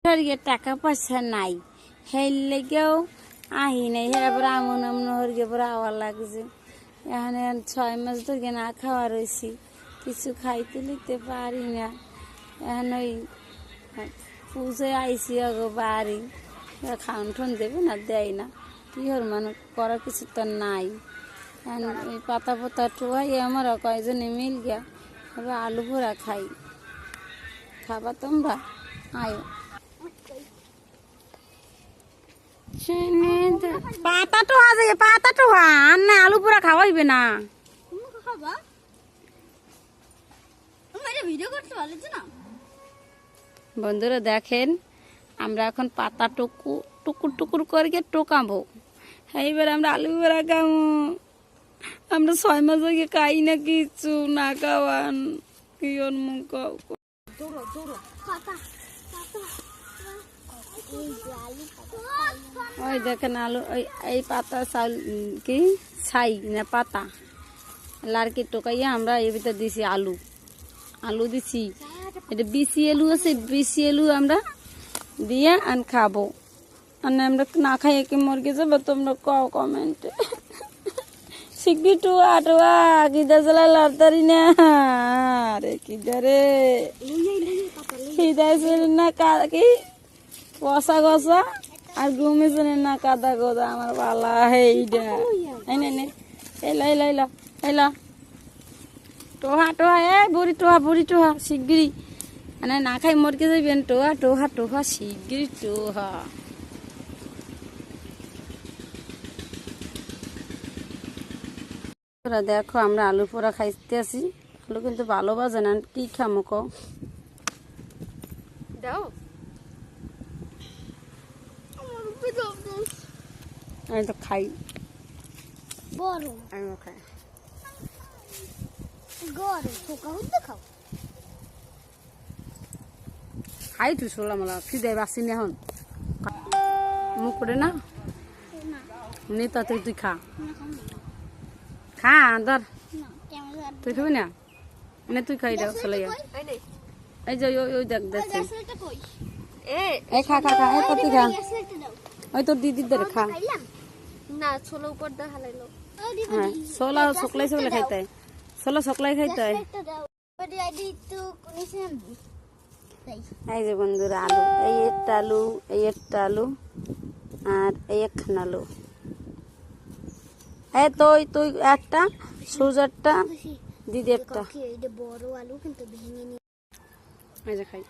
টাকা পয়সা নাই হেল লেগেও আহি নাই হেরাবার আমন আমন হরগে পরে আওয়ার লাগছে এখানে 6 মাস ধরে না খাওয়া রয়েছি কিছু খাইতে লিতে পারি না এখন ওই পুজোয় আইসি আগো বাড়ি খাওয়ান ঠন দেবে না দেয় না কি হর মানে করার কিছু তো নাই এই পাতা পাতা টোয়াই আমার কয়জনে মিল গিয়া এবার আলু ভরা খাই খাবা তোমরা আয়ো পাতা টোহা যাবে পাতা টোহা আর না আলু পোড়া খাওয়াইবে না বন্ধুরা দেখেন আমরা এখন পাতা টুকুর টুকুর করে টোকাবো এইবার আমরা আলু পোড়া খাবো আমরা 6 মাস আগে খাই না কিছু না খাওয়ান কি মুখ ওই দেখেন আলু এই পাতা চাল কি ছাই না পাতা লাড়কি টোকাইয়া আমরা এর ভিতরে দিছি আলু আলু দিছি এটা বিসি আলু আছে বিসি আলু আমরা দিয়ে আন খাবো আর আমরা না খাইয়ে কি মরগে যাবো তোমরা কও কমেন্টে শিখবি টুয়া টুয়া কিদা জ্বালা লড়তারি না রে কিদারে খিদাইছে না কি কষা কষা আর ঘুমেছে না কাদা গোদা আমার পালা এইটা এলা এলা এলা এলা টোহা টোহা বুড়ি টোহা শিগগিরি মানে না খাই মরকে যাবেন টোহা টোহা টোহা শিগগিরি টোহা দেখো আমরা আলু পোড়া খাইতে আসি আলু কিন্তু ভালো বাজে না কি খামো কও দাও আমি তো খাই আমিও খাই খাই তুই শোলা মোলা খিদে বাসি নি এখন মুখ করে না নেতা তুই খা খা ধর তুই খাবি না না তুই খাই দাও চলে এই যে ওই দেখ দেখছি এই খা খা খা এই তুই খা ওই তোর দিদির ধরে খা না ছোলা উপর দা হালাইলো হ্যাঁ ছোলা সকলাই সকলাই খাইতে ছোলা সকলাই খাইতে এই যে বন্ধুরা আলু এই একটা আলু আর এই একখান আলু তুই একটা সুজারটা দিদি একটা বড় আলু কিন্তু ভেঙে নি এই যে খাই